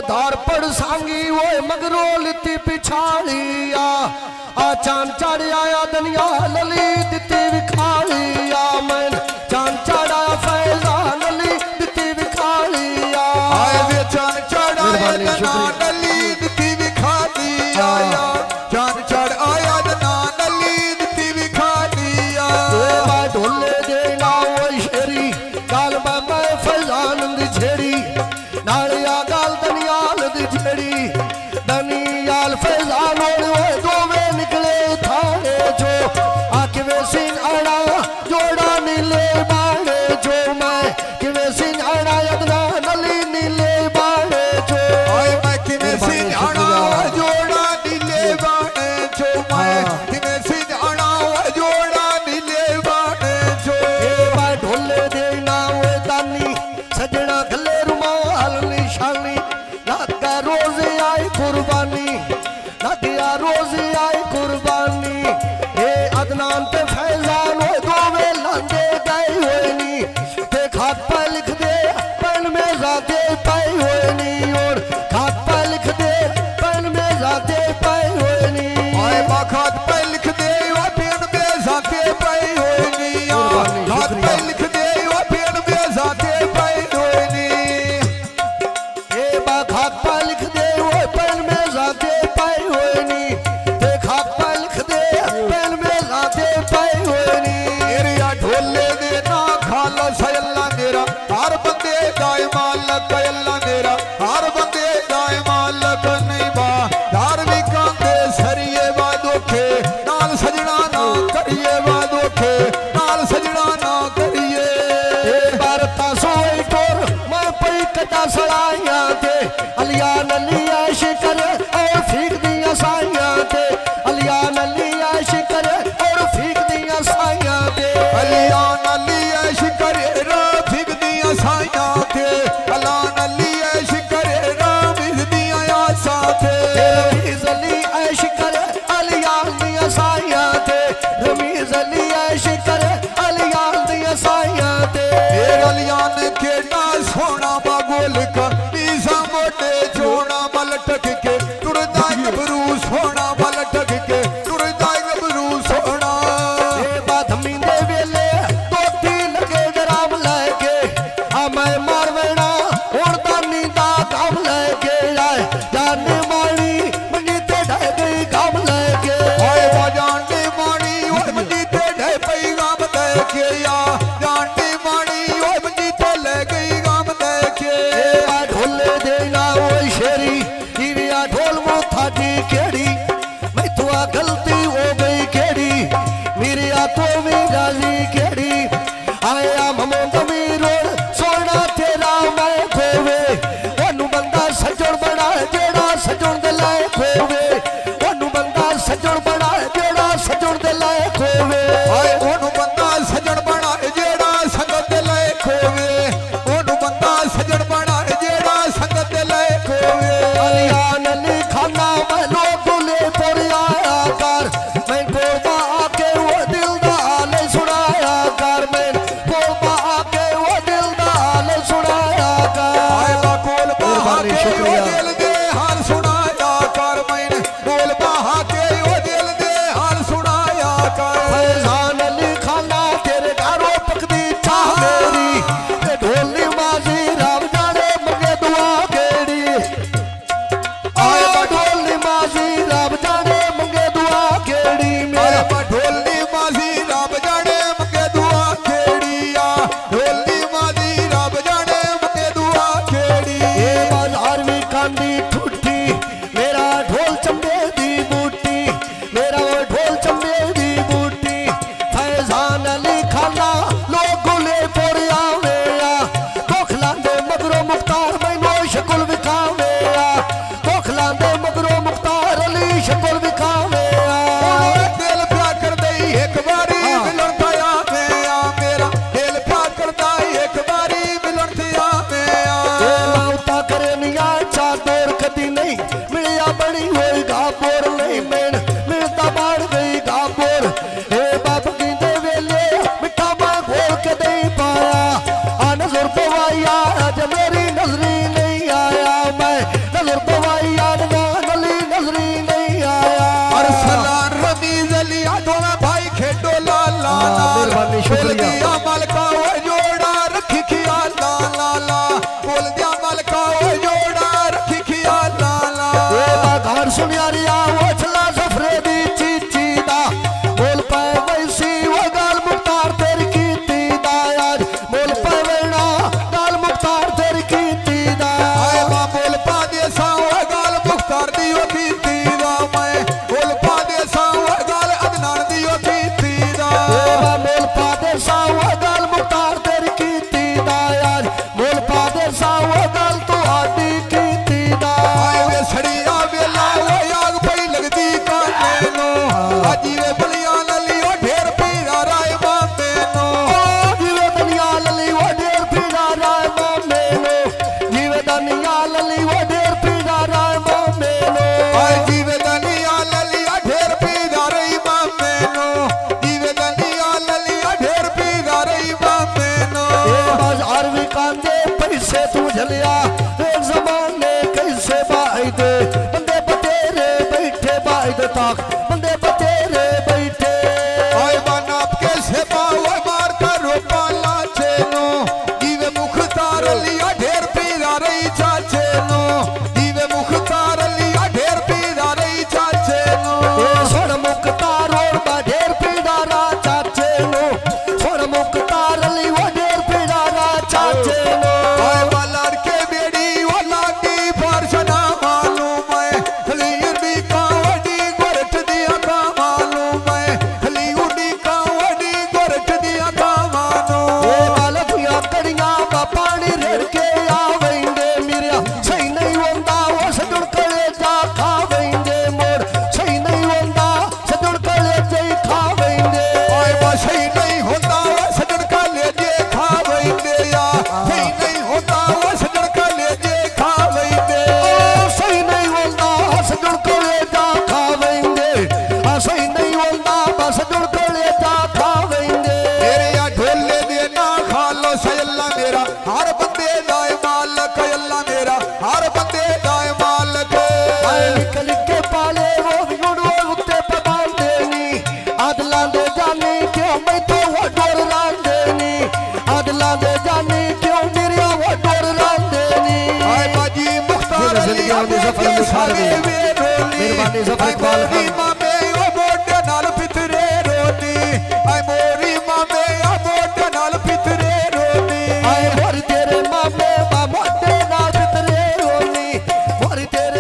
धार पड़ सांगी वो मगरो लिती पिछाड़िया आ चांद चढ़ाया दुनिया लली दिती विखाड़िया मैं चांद चढ़ाया फैजा लली दिती विखाड़िया आए चांद चढ़ाया दना लली दिती विखाड़िया चांद चढ़ाया दना लली दिती विखाड़िया ढोले देना वो शेरी गाल मैं फैजान छेड़ी नालिया गाल दनियाल दी छेड़ी दनियाल फैजान दोवे निकले थाने जो आके सिंह आड़ा जोड़ा नीले बाड़े जो मैं किवे सिंह आड़ा यदना नली नीले बाड़े जो आए मैं किवे सिंह आड़ा जोड़ा नीले बाड़े जो मैं किवे सिंह आड़ा जोड़ा नीले बाड़े जो मैं ढोले देना वो दानी सजना गले रुमाल निशानी लगा रोज आई कुर्बानी लगा रोज आई कुर्बानी ए अदनान ते फैजान वो दोवे लांदे गए हुए नी ते खात पर लिख दे पेन में जाते पाए हुए नी और खात पर लिख दे पेन में जाते पाए हुए नी आए खात पर लिख दे वो पेन में जाते पाए हुए नी खात पर लिख दे वो पेन में जाते पाए हुए नी ए खात पर लिख दे वो पेन में जाते पाए हुए नी ते खात पर लिख दे पेन में जाते पाए हुए नी एरिया ढोले दे ना खाला सयल्ला मेरा हर बंदे गाय मालक अल्लाह मेरा हर बंदे गाय मालक नहीं बा यार भी कांदे सरिए वा दोखे नाल सजना ना करिए वा दोखे नाल सजना ना करिए भारता सोई टोर मैं पई कटा सड़ाइया ते अलिया नलिया शिकर और फीक दिया साइया ते अलिया नलिया शिकर और फीक दिया साइया ते अलिया नलिया शिकर रा फिक दिया साइया ते अला नलिया शिकर रा फिक दिया आसा ते रमीज अली ऐश कर अलिया दिया साइया ते रमीज अली ऐश कर अलिया दिया साइया ते अलियान केड़ा सोना बागोल का नीसा मोटे जोड़ा मलटक के टुरदा गबरू सोना मलटक के टुरदा गबरू सोना ए बाधमी दे वेले तोती लगे डराम लेके आ मैं मारवेना हुण दानी दा काम लेके आए जान माणी मंजी ते ढह गई काम लेके ओए जांडी माणी ओए मंजी ते ढह पई गाम दे के या जांडी माणी ओए मंजी ते ले गई गाम दे के आ ढोले देना वो शेरी जीविया ढोल मोथा जी केड़ी मैं तो आ गलती हो गई केड़ी मेरी आ तो भी राजी केड़ी आया ममोंद मीरो सोना तेरा मैं खोवे ओनू बंदा सजण बना जेड़ा सजण दे लाए खोवे ओनू बंदा सजण बना जेड़ा सजण दे लाए खोवे आए ओनू बंदा सजण बना जेड़ा संगत दे ले खोवे ओनू बंदा सजण बना जेड़ा संगत दे ले खोवे अलिया नली खाना मैं लोग ले पर आया कर मैं बोलबा आके वो दिल दा हाल सुनाया कर मैं बोलबा आके वो दिल दा हाल सुनाया कर आए बाकोल बाहा के ओ दिल दे हाल सुनाया कर मैंने बोल बाहा के ओ दिल दे हाल सुनाया कर फैजान अली खाना तेरे घरों पकदी चाह मेरी ते ढोली माजी राम जाने मंगे दुआ केड़ी आए ढोली माजी राम जाने मंगे दुआ केड़ी मेरा ढोली माजी रब जाने मंगे दुआ खेड़िया ढोली माजी रब जाने मंगे दुआ खेड़ी ये बाजार में कांडी ठुठी मेरा ढोल चंबे दी बूटी मेरा वो ढोल चंबे दी बूटी फैजान अली खाना लोग गुले पोर आवेया दोखलांदे मगरो मुख्तार मैनो शकुल विखावेया दोखलांदे मगरो मुख्तार अली शकुल विखावेया दिल प्यार कर दई एक बारी मिलन पाया मैं आ मेरा दिल प्यार करदा एक बारी मिलन थिया मैं आ माउता करे निया चादर कदी नहीं ਦੇ ਤਾਕ ਬੰਦੇ ਬਤੇਰੇ ਬੈਠੇ ਆਏ ਬਨ ਆਪਕੇ ਸੇਵਾ ਓਏ ਮਾਰ ਕਰ ਰੋਪਾ ਲਾਚੇ ਨੂੰ ਜੀਵੇ ਮੁਖਤਾਰ ਲਿਆ ਢੇਰ ਪੀਰਾ ਰਹੀ ਚਾਚੇ ਨੂੰ ਜੀਵੇ ਮੁਖਤਾਰ ਲਿਆ ਢੇਰ ਪੀਰਾ ਰਹੀ ਚਾਚੇ ਨੂੰ ਇਹ ਸੁਣ ਮੁਕਤਾਰ ਰੋੜ ਦਾ ਢੇਰ ਪੀੜਾਰਾ ਚਾਚੇ ਨੂੰ ਸੁਣ ਮੁਕਤਾਰ ਲਈ ਉਹ ਢੇਰ ਪੀੜਾਰਾ ਚਾਚੇ ਨੂੰ ਆਏ ਬਾਲਰ ਕੇ ਬੇੜੀ ਉਹ ਲਾਗੀ ਫਰਸ਼ਨਾ ਮਾਲੂਮ ਹੈ ਖਲੀਰ ਦੀ ਕਾਵੜੀ ਗੁਰਟ ਦੀ ਅੱਖਾਂ ਮਾਲੂਮ ਹੈ ਖਲੀਰ ਦੀ ਕਾਵੜੀ ਗੁਰਟ ਦੀ ਅੱਖਾਂ ਮਾਲੂਮ ਇਹ ਬਾਲਫੀਆਂ ਕੜੀਆਂ ਦਾ ਪਾਣੀ ਰੇੜ ਕੇ ਆਵੇਂਦੇ ਮਿਰਿਆ ਸਹੀ ਨਹੀਂ ਹੁੰਦਾ ਉਹ ਸਜਣ ਕਲੇ ਜਾ ਖਾਵੇਂਦੇ ਮੋੜ ਸਹੀ ਨਹੀਂ ਹੁੰਦਾ ਸਜਣ ਕਲੇ ਜੇ ਖਾਵੇਂਦੇ ਓਏ ਬਸਈ ਨਹੀਂ ਹੁੰਦਾ ਓ ਸਜਣ ਕਾਲੇ ਜੇ ਖਾਵੈਂਦੇ ਆ ਸਹੀ ਨਹੀਂ ਹੁੰਦਾ ਓ ਸਜਣ ਕਾਲੇ ਜੇ ਖਾਵੈਂਦੇ ਉਹ ਸਹੀ ਨਹੀਂ ਹੁੰਦਾ ਸਜਣ ਕਲੇ ਜਾ ਖਾਵੇਂਦੇ ਆ ਸਹੀ ਨਹੀਂ ਹੁੰਦਾ ਬਸ ਸਜਣ ਕਲੇ ਜਾ ਖਾਵੇਂਦੇ ਮੇਰੇ ਆ ਢੋਲੇ ਦੇ ਨਾ ਖਾਲੋ ਸੱਲਾ ਮੇਰਾ ਹਰ ਬੰਦੇ ਦਾ ਏ ਮਾਲਕ ਅੱਲਾ ਮੇਰਾ ਹਰ ਬੰਦੇ ਦਾ ਏ ਮਾਲਕ ਆਏ ਨਿਕਲ ਕੇ ਪਾਲੇ ਉਹ ਵਿਗੜੋ ਉੱਤੇ ਪਵਾਉਂਦੇ ਨੀ ਆਦਲਾਂ ਦੇ ਜਾਨੀ ਕਿਉਂ ਮੈਥੋਂ ਉਹ ਡੋਰ ਲਾਂਦੇ ਨੀ ਆਦਲਾਂ ਦੇ ਜਾਨੀ ਕਿਉਂ ਮੇਰਿਆ ਉਹ ਡੋਰ ਲਾਂਦੇ ਨੀ ਆਏ ਬਾਜੀ ਮੁਖਤਾਰ ਜਿਹੜੇ ਜ਼ਿੰਦਗੀਆਂ ਦੇ ਸਫਰ ਨੂੰ ਛੱਡ ਦੇ। ਮਿਹਰਬਾਨੀ ਜ਼ਫਰ ਇਕਬਾਲ ਖਾਨ। ਮਾਮੇ ਉਹ ਮੋਢੇ ਨਾਲ ਪਿਤਰੇ ਰੋਟੀ ਆਏ ਮੋਰੀ ਮਾਮੇ ਆ ਮੋਢੇ ਨਾਲ ਪਿਤਰੇ ਰੋਟੀ ਆਏ ਮੋਰ ਤੇਰੇ ਮਾਮੇ ਬਾ ਮੋਢੇ ਨਾਲ ਤੇਰੇ ਰੋਨੀ ਮੋਰ ਤੇਰੇ